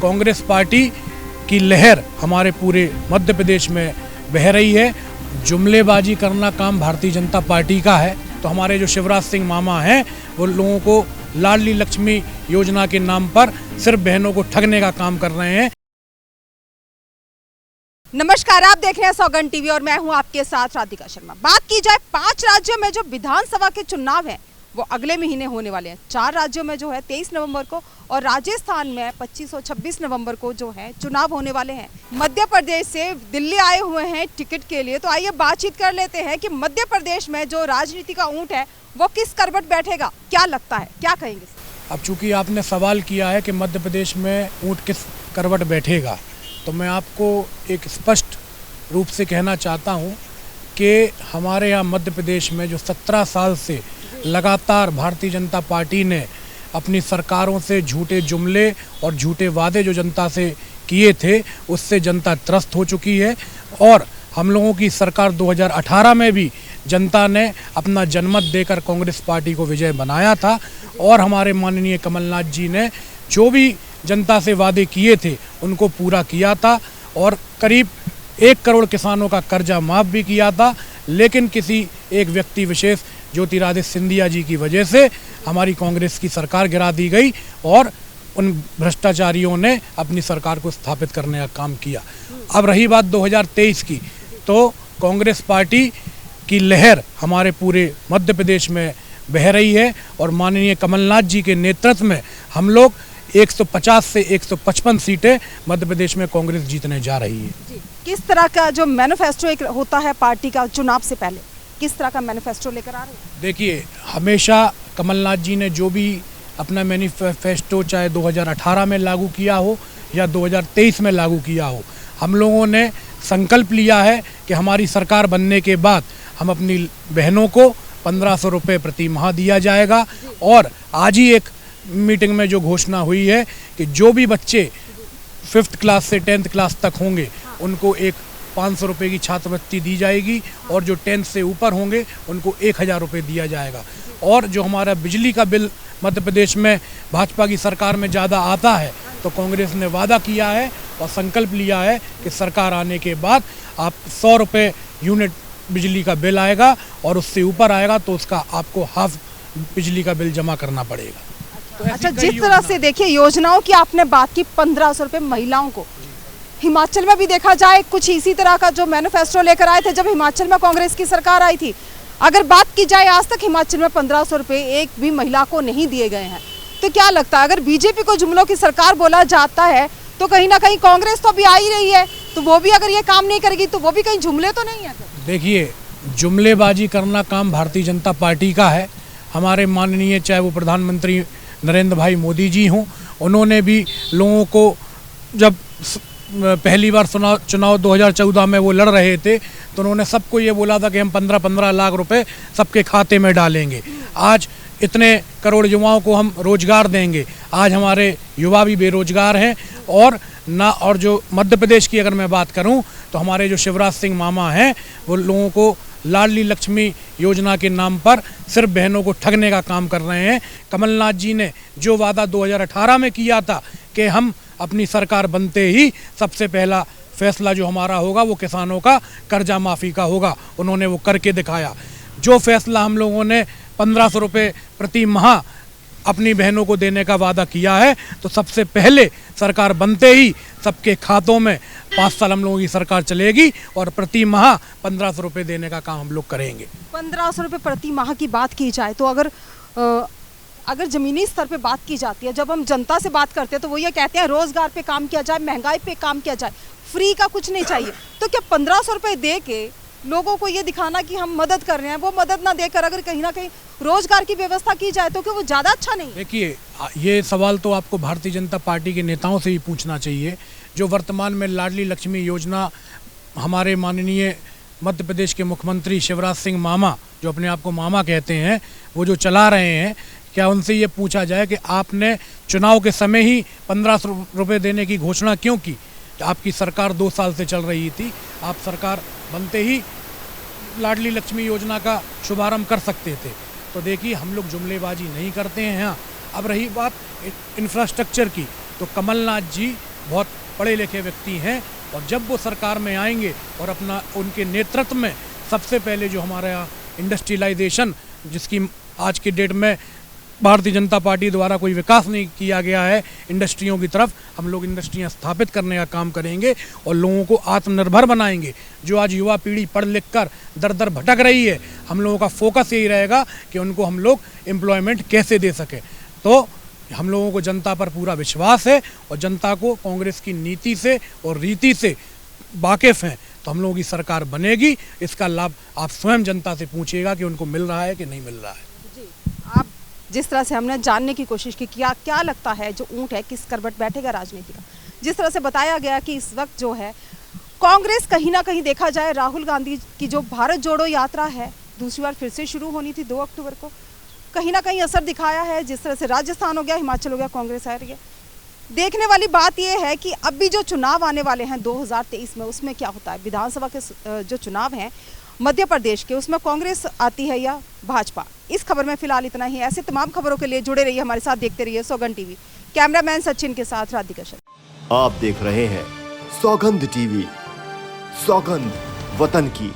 Congress party की लहर हमारे पूरे मध्य प्रदेश में बह रही है। जुमलेबाजी करना काम भारतीय जनता पार्टी का है, तो हमारे जो शिवराज सिंह मामा हैं वो लोगों को लाडली लक्ष्मी योजना के नाम पर सिर्फ बहनों को ठगने का काम कर रहे हैं। नमस्कार, आप देख रहे हैं सौगंध टीवी और मैं हूं आपके साथ राधिका शर्मा। बात की जाए 5 राज्यों में जो विधानसभा के चुनाव हैं वो अगले महीने होने वाले हैं। 4 राज्यों में जो है 23 नवंबर को और राजस्थान में 25 और 26 नवंबर को जो है चुनाव होने वाले हैं। मध्य प्रदेश से दिल्ली आए हुए हैं टिकट के लिए, तो आइए बातचीत कर लेते हैं कि मध्य प्रदेश में जो राजनीति का ऊंट है वो किस करवट बैठेगा, क्या लगता है, क्या कहेंगे? अब चूंकि आपने सवाल किया है कि मध्य प्रदेश में ऊंट किस करवट बैठेगा, तो मैं आपको एक स्पष्ट रूप से कहना चाहता हूं कि हमारे यहाँ मध्य प्रदेश में जो 17 साल से लगातार भारतीय जनता पार्टी ने अपनी सरकारों से झूठे जुमले और झूठे वादे जो जनता से किए थे उससे जनता त्रस्त हो चुकी है। और हम लोगों की सरकार 2018 में भी जनता ने अपना जनमत देकर कांग्रेस पार्टी को विजय बनाया था और हमारे माननीय कमलनाथ जी ने जो भी जनता से वादे किए थे उनको पूरा किया था और करीब 1 करोड़ किसानों का कर्जा माफ़ भी किया था। लेकिन किसी एक व्यक्ति विशेष ज्योतिरादित्य सिंधिया जी की वजह से हमारी कांग्रेस की सरकार गिरा दी गई और उन भ्रष्टाचारियों ने अपनी सरकार को स्थापित करने का काम किया। अब रही बात 2023 की, तो कांग्रेस पार्टी की लहर हमारे पूरे मध्य प्रदेश में बह रही है और माननीय कमलनाथ जी के नेतृत्व में हम लोग 150 से 155 सीटें मध्य प्रदेश में कांग्रेस जीतने जा रही है। किस तरह का जो मैनिफेस्टो एक होता है पार्टी का चुनाव से पहले, किस तरह का मैनिफेस्टो लेकर आ रहे हैं? देखिए, हमेशा कमलनाथ जी ने जो भी अपना मैनिफेस्टो चाहे 2018 में लागू किया हो या 2023 में लागू किया हो, हम लोगों ने संकल्प लिया है कि हमारी सरकार बनने के बाद हम अपनी बहनों को 1500 रुपये प्रति माह दिया जाएगा। और आज ही एक मीटिंग में जो घोषणा हुई है कि जो भी बच्चे 5th क्लास से 10th क्लास तक होंगे उनको एक 500 रुपये की छात्रवृत्ति दी जाएगी और जो 10th से ऊपर होंगे उनको 1000 रुपये दिया जाएगा। और जो हमारा बिजली का बिल मध्य प्रदेश में भाजपा की सरकार में ज़्यादा आता है, तो कांग्रेस ने वादा किया है और संकल्प लिया है कि सरकार आने के बाद आप 100 रुपये यूनिट बिजली का बिल आएगा और उससे ऊपर आएगा तो उसका आपको हाफ बिजली का बिल जमा करना पड़ेगा। अच्छा, जिस तरह से देखिए योजनाओं की आपने बात की, 1500 रुपये महिलाओं को, हिमाचल में भी देखा जाए कुछ इसी तरह का जो मैनिफेस्टो लेकर आए थे जब हिमाचल में कांग्रेस की सरकार आई थी। अगर बात की जाए आज तक हिमाचल में 1500 रुपये एक भी महिला को नहीं दिए गए हैं, तो क्या लगता है अगर बीजेपी को जुमलों की सरकार बोला जाता है तो कहीं ना कहीं कांग्रेस तो अभी आ ही रही है, तो वो भी अगर ये काम नहीं करेगी तो वो भी कहीं जुमले तो नहीं है? देखिए, जुमलेबाजी करना काम भारतीय जनता पार्टी का है। हमारे माननीय चाहे वो प्रधानमंत्री नरेंद्र भाई मोदी जी हों, उन्होंने भी लोगों को जब पहली बार चुनाव 2014 में वो लड़ रहे थे तो उन्होंने सबको ये बोला था कि हम 15-15 लाख रुपए सबके खाते में डालेंगे। आज इतने करोड़ युवाओं को हम रोजगार देंगे। आज हमारे युवा भी बेरोजगार हैं और जो मध्य प्रदेश की अगर मैं बात करूं तो हमारे जो शिवराज सिंह मामा हैं वो लोगों को लाडली लक्ष्मी योजना के नाम पर सिर्फ बहनों को ठगने का काम कर रहे हैं। कमलनाथ जी ने जो वादा 2018 में किया था कि हम अपनी सरकार बनते ही सबसे पहला फैसला जो हमारा होगा वो किसानों का कर्जा माफ़ी का होगा, उन्होंने वो करके दिखाया। जो फैसला हम लोगों ने 1500 रुपये प्रति माह अपनी बहनों को देने का वादा किया है, तो सबसे पहले सरकार बनते ही सबके खातों में 5 साल हम लोगों की सरकार चलेगी और प्रति माह 1500 रुपये देने का काम हम लोग करेंगे। 1500 रुपये प्रति माह की बात की जाए तो अगर ज़मीनी स्तर पे बात की जाती है, जब हम जनता से बात करते हैं तो वो ये कहते हैं रोज़गार पे काम किया जाए, महंगाई पे काम किया जाए, फ्री का कुछ नहीं चाहिए। तो क्या 1500 रुपये दे के लोगों को ये दिखाना कि हम मदद कर रहे हैं, वो मदद ना देकर अगर कहीं ना कहीं रोजगार की व्यवस्था की जाए तो क्या वो ज़्यादा अच्छा नहीं? देखिए, ये सवाल तो आपको भारतीय जनता पार्टी के नेताओं से ही पूछना चाहिए। जो वर्तमान में लाडली लक्ष्मी योजना हमारे माननीय मध्य प्रदेश के मुख्यमंत्री शिवराज सिंह मामा, जो अपने आप को मामा कहते हैं, वो जो चला रहे हैं, क्या उनसे ये पूछा जाए कि आपने चुनाव के समय ही 1500 रुपये देने की घोषणा क्यों की? आपकी सरकार 2 साल से चल रही थी, आप सरकार बनते ही लाडली लक्ष्मी योजना का शुभारंभ कर सकते थे। तो देखिए, हम लोग जुमलेबाजी नहीं करते हैं। हाँ, अब रही बात इंफ्रास्ट्रक्चर की, तो कमलनाथ जी बहुत पढ़े लिखे व्यक्ति हैं, और जब वो सरकार में आएंगे और अपना उनके नेतृत्व में सबसे पहले जो हमारे यहाँ इंडस्ट्रियलाइजेशन, जिसकी आज की डेट में भारतीय जनता पार्टी द्वारा कोई विकास नहीं किया गया है इंडस्ट्रियों की तरफ, हम लोग इंडस्ट्रियां स्थापित करने का काम करेंगे और लोगों को आत्मनिर्भर बनाएंगे। जो आज युवा पीढ़ी पढ़ लिख कर दर दर भटक रही है, हम लोगों का फोकस यही रहेगा कि उनको हम लोग एम्प्लॉयमेंट कैसे दे सकें। तो हम लोगों को जनता पर पूरा विश्वास है और जनता को कांग्रेस की नीति से और रीति से वाकिफ़ हैं, तो हम लोगों की सरकार बनेगी। इसका लाभ आप स्वयं जनता से पूछिएगा कि उनको मिल रहा है कि नहीं मिल रहा है। आप जिस तरह से हमने जानने की कोशिश की क्या लगता है जो ऊंट है किस करवट बैठेगा राजनीति का, जिस तरह से बताया गया कि इस वक्त जो है कांग्रेस कहीं ना कहीं देखा जाए, राहुल गांधी की जो भारत जोड़ो यात्रा है दूसरी बार फिर से शुरू होनी थी 2 अक्टूबर को, कहीं ना कहीं असर दिखाया है। जिस तरह से राजस्थान हो गया, हिमाचल हो गया, कांग्रेस आ रही है। देखने वाली बात यह है कि अब भी जो चुनाव आने वाले हैं 2023 में, उसमें क्या होता है। विधानसभा के जो चुनाव हैं मध्य प्रदेश के, उसमें कांग्रेस आती है या भाजपा। इस खबर में फिलहाल इतना ही। ऐसे तमाम खबरों के लिए जुड़े रहिए हमारे साथ, देखते रहिए सौगंध टीवी। कैमरामैन सचिन के साथ राधिका शर्मा। आप देख रहे हैं सौगंध टीवी, सौगंध वतन की।